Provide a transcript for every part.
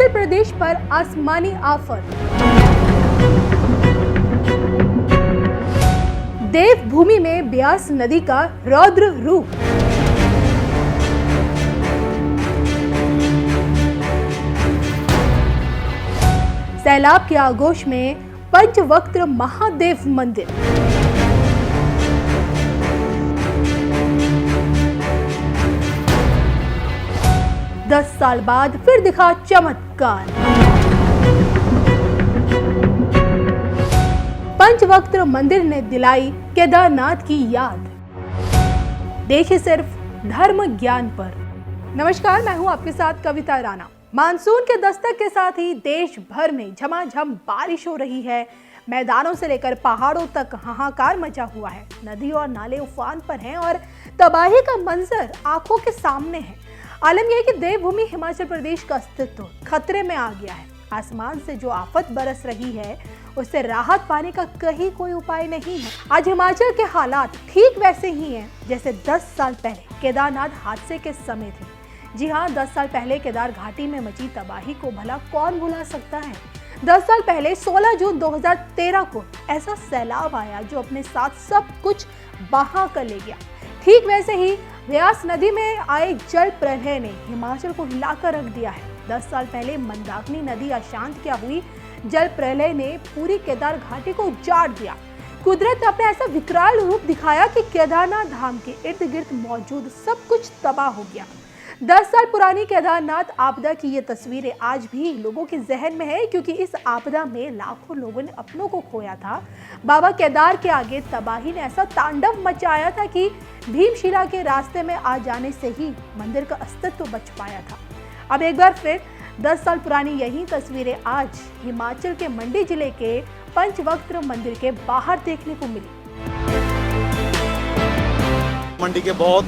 हिमाचल प्रदेश पर आसमानी आफत। देवभूमि में ब्यास नदी का रौद्र रूप। सैलाब के आगोश में पंचवक्त महादेव मंदिर। दस साल बाद फिर दिखा चमत्कार। पंचवक्त मंदिर ने दिलाई केदारनाथ की याद। देखिए सिर्फ धर्म ज्ञान पर। नमस्कार, मैं हूं आपके साथ कविता राणा। मानसून के दस्तक के साथ ही देश भर में झमाझम बारिश हो रही है। मैदानों से लेकर पहाड़ों तक हाहाकार मचा हुआ है। नदी और नाले उफान पर हैं और तबाही का मंजर आंखों के सामने है। आलम यह है कि देवभूमि हिमाचल प्रदेश का अस्तित्व खतरे में आ गया है। आसमान से जो आफत बरस रही है उससे राहत पाने का कहीं कोई उपाय नहीं है। आज हिमाचल के हालात ठीक वैसे ही हैं जैसे 10 साल पहले केदारनाथ हादसे के समय थे। जी हाँ, 10 साल पहले केदार घाटी में मची तबाही को भला कौन भुला सकता है। 10 साल पहले 16 जून 2013 को ऐसा सैलाब आया जो अपने साथ सब कुछ बहा कर ले गया। ठीक वैसे ही ब्यास नदी में आए जल प्रलय ने हिमाचल को हिलाकर रख दिया है। 10 साल पहले मंदाकिनी नदी अशांत क्या हुई, जल प्रलय ने पूरी केदार घाटी को उजाड़ दिया। कुदरत ने अपना ऐसा विकराल रूप दिखाया कि केदारनाथ धाम के इर्द गिर्द मौजूद सब कुछ तबाह हो गया। 10 साल पुरानी केदारनाथ आपदा की ये तस्वीरें आज भी लोगों के जहन में है, क्योंकि इस आपदा में लाखों लोगों ने अपनों को खोया था। बाबा केदार के आगे तबाही ने ऐसा तांडव मचाया था कि भीमशिला के रास्ते में आ जाने से ही मंदिर का अस्तित्व बच पाया था। अब एक बार फिर 10 साल पुरानी यही तस्वीरें आज हिमाचल के मंडी जिले के पंचवक्त मंदिर के बाहर देखने को मिली। मंडी के बहुत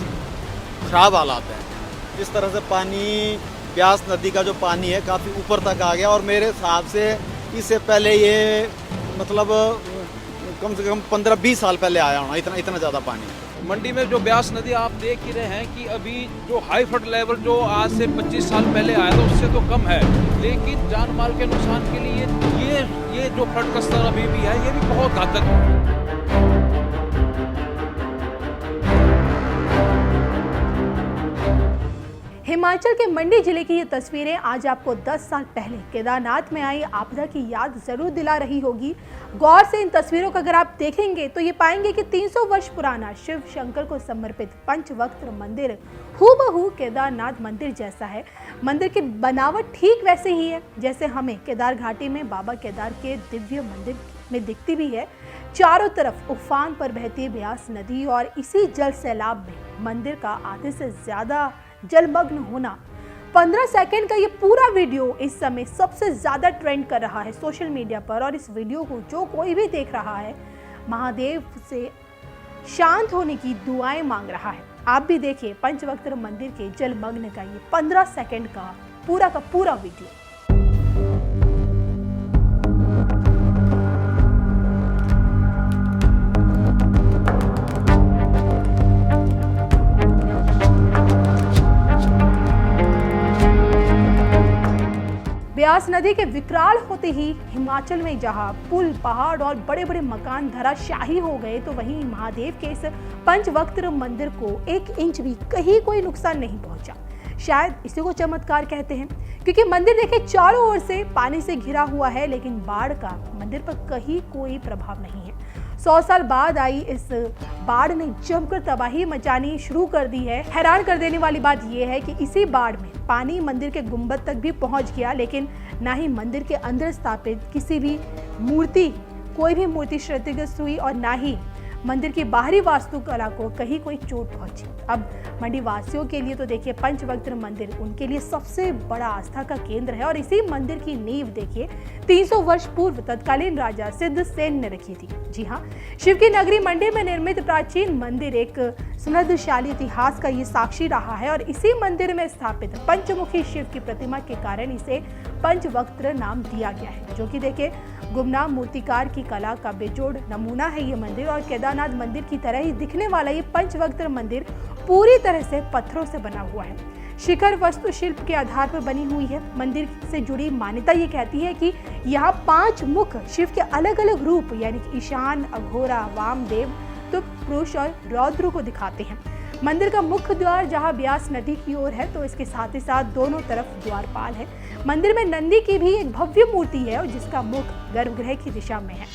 खराब हालात हैं। इस तरह से पानी, ब्यास नदी का जो पानी है काफ़ी ऊपर तक आ गया और मेरे हिसाब से इससे पहले ये मतलब कम से कम 15-20 साल पहले आया होना, इतना ज़्यादा पानी। मंडी में जो ब्यास नदी आप देख ही रहे हैं कि अभी जो हाई फ्लड लेवल जो आज से 25 साल पहले आया था उससे तो कम है, लेकिन जान माल के नुकसान के लिए ये जो फ्लड का स्तर अभी भी है ये भी बहुत घातक है। हिमाचल के मंडी जिले की ये तस्वीरें आज आपको 10 साल पहले केदारनाथ में आई आपदा की याद जरूर दिला रही होगी। गौर से इन तस्वीरों को अगर आप देखेंगे तो ये पाएंगे कि 300 वर्ष पुराना शिव शंकर को समर्पित पंचवक्त मंदिर हूबहू केदारनाथ मंदिर जैसा है। मंदिर की बनावट ठीक वैसे ही है जैसे हमें केदार घाटी में बाबा केदार के दिव्य मंदिर में दिखती भी है। चारों तरफ उफान पर बहती ब्यास नदी और इसी जल सैलाब में मंदिर का आधे से ज्यादा जलमग्न होना। 15 सेकंड का ये पूरा वीडियो इस समय सबसे ज्यादा ट्रेंड कर रहा है सोशल मीडिया पर, और इस वीडियो को जो कोई भी देख रहा है महादेव से शांत होने की दुआएं मांग रहा है। आप भी देखिए पंचवक्त मंदिर के जलमग्न का ये 15 सेकंड का पूरा वीडियो। ब्यास नदी के विकराल होते ही हिमाचल में जहां पुल, पहाड़ और बड़े बड़े मकान धराशाही हो गए, तो वहीं महादेव के इस पंचवक्त मंदिर को 1 इंच भी कहीं कोई नुकसान नहीं पहुंचा। शायद इसी को चमत्कार कहते हैं, क्योंकि मंदिर देखिए चारों ओर से पानी से घिरा हुआ है, लेकिन बाढ़ का मंदिर पर कहीं कोई प्रभाव नहीं है। 100 साल बाद आई इस बाढ़ ने जमकर तबाही मचानी शुरू कर दी है। हैरान कर देने वाली बात यह है कि इसी बाढ़ में पानी मंदिर के गुंबद तक भी पहुंच गया, लेकिन ना ही मंदिर के अंदर स्थापित किसी भी कोई भी मूर्ति क्षतिग्रस्त हुई और ना ही मंदिर की बाहरी वास्तुकला को कहीं कोई चोट पहुंची। अब मंडी वासियों के लिए तो देखिए पंचवक्त मंदिर उनके लिए सबसे बड़ा आस्था का केंद्र है, और इसी मंदिर की नींव देखिए 300 वर्ष पूर्व तत्कालीन राजा सिद्धसेन ने रखी थी। जी हाँ, शिव की नगरी मंडी में निर्मित प्राचीन मंदिर एक समृद्धशाली इतिहास का ये साक्षी रहा है, और इसी मंदिर में स्थापित पंचमुखी शिव की प्रतिमा के कारण इसे पंचवक्त नाम दिया गया है, जो कि देखिए गुमनाम मूर्तिकार की कला का बेजोड़ नमूना है ये मंदिर। और केदारनाथ मंदिर की तरह ही दिखने वाला ये पंचवक्त मंदिर पूरी तरह से पत्थरों से बना हुआ है। शिखर वास्तुशिल्प के आधार पर बनी हुई है। मंदिर से जुड़ी मान्यता ये कहती है कि यहाँ 5 मुख शिव के अलग अलग रूप यानी कि ईशान, अघोरा, वामदेव, तो पुरुष और रौद्र को दिखाते हैं। मंदिर का मुख्य द्वार जहां ब्यास नदी की ओर है, तो इसके साथ ही साथ दोनों तरफ द्वारपाल है। मंदिर में नंदी की भी एक भव्य मूर्ति है और जिसका मुख गर्भगृह की दिशा में है।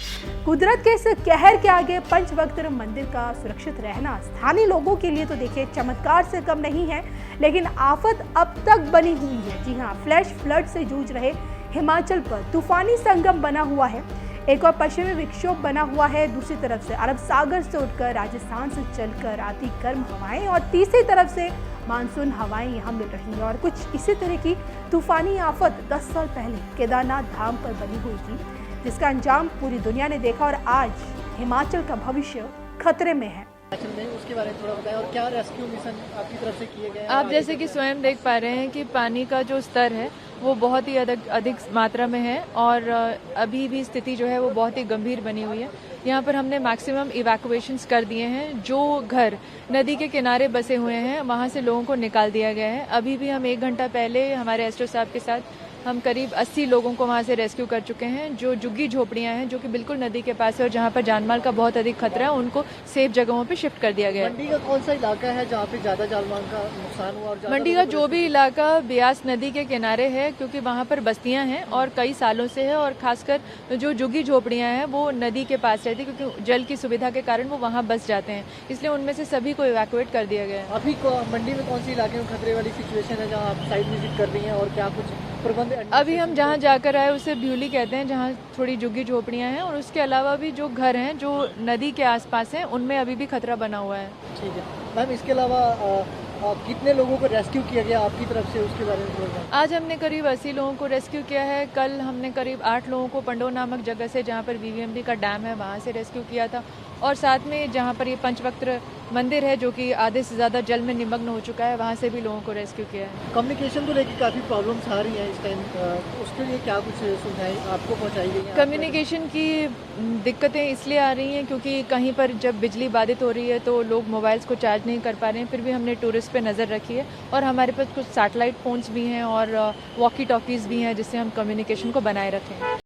कुदरत के इस कहर के आगे पंचवक्त मंदिर का सुरक्षित रहना स्थानीय लोगों के लिए तो देखिए चमत्कार से कम नहीं है, लेकिन आफत अब तक बनी हुई है। जी हाँ, फ्लैश फ्लड से जूझ रहे हिमाचल पर तूफानी संगम बना हुआ है। एक और पश्चिमी विक्षोभ बना हुआ है, दूसरी तरफ से अरब सागर से उठकर राजस्थान से चलकर आती गर्म हवाएं और तीसरी तरफ से मानसून हवाएं यहाँ मिल रही हैं। और कुछ इसी तरह की तूफानी आफत 10 साल पहले केदारनाथ धाम पर बनी हुई थी, जिसका अंजाम पूरी दुनिया ने देखा और आज हिमाचल का भविष्य खतरे में है। उसके बारे में थोड़ा बताएं और क्या रेस्क्यू मिशन आपकी तरफ से किए गए हैं? आप जैसे कि स्वयं देख पा रहे हैं कि पानी का जो स्तर है वो बहुत ही अधिक मात्रा में है और अभी भी स्थिति जो है वो बहुत ही गंभीर बनी हुई है। यहाँ पर हमने मैक्सिमम इवैक्यूएशंस कर दिए हैं। जो घर नदी के किनारे बसे हुए हैं वहाँ से लोगों को निकाल दिया गया है। अभी भी हम 1 घंटा पहले हमारे एसडीओ साहब के साथ हम करीब 80 लोगों को वहाँ से रेस्क्यू कर चुके हैं। जो झुग्गी झोपड़ियाँ हैं जो कि बिल्कुल नदी के पास है और जहाँ पर जानमाल का बहुत अधिक खतरा है, उनको सेफ जगहों पे शिफ्ट कर दिया गया है। मंडी का कौन सा इलाका है जहाँ पे ज्यादा जानमाल का नुकसान हुआ? और मंडी का जो भी इलाका ब्यास नदी के किनारे है, क्योंकि वहाँ पर बस्तियाँ हैं और कई सालों से है, और खासकर जो झुग्गी झोपड़ियाँ हैं वो नदी के पास रहती है, क्योंकि जल की सुविधा के कारण वो वहाँ बस जाते हैं, इसलिए उनमें से सभी को इवैक्यूएट कर दिया गया है। अभी मंडी में कौन सी इलाके में खतरे वाली सिचुएशन है जहाँ आप साइट विजिट कर रही हैं और क्या कुछ प्रबंध? अभी हम जहाँ जाकर आए उसे ब्यूली कहते हैं, जहाँ थोड़ी झुग्गी झोपड़ियाँ हैं, और उसके अलावा भी जो घर हैं जो नदी के आसपास हैं उनमें अभी भी खतरा बना हुआ है। ठीक है मैम, इसके अलावा कितने लोगों को रेस्क्यू किया गया आपकी तरफ से, उसके बारे में थोड़ा बताएं। आज हमने करीब 80 लोगों को रेस्क्यू किया है। कल हमने करीब 8 लोगों को पंडो नामक जगह से, जहाँ पर वीवीएमबी का डैम है, वहाँ से रेस्क्यू किया था, और साथ में जहाँ पर ये पंचवक्त मंदिर है जो कि आधे से ज़्यादा जल में निमग्न हो चुका है, वहाँ से भी लोगों को रेस्क्यू किया है। कम्युनिकेशन को लेकर काफ़ी प्रॉब्लम्स आ रही हैं इस टाइम, उसके लिए क्या कुछ सुविधाएं आपको पहुँचाई गई हैं? कम्युनिकेशन की दिक्कतें इसलिए आ रही हैं क्योंकि कहीं पर जब बिजली बाधित हो रही है तो लोग मोबाइल्स को चार्ज नहीं कर पा रहे हैं। फिर भी हमने टूरिस्ट पे नज़र रखी है और हमारे पास कुछ सैटेलाइट फ़ोन्स भी हैं और वॉकी टॉकीज़ भी हैं जिससे हम कम्युनिकेशन को बनाए रखें।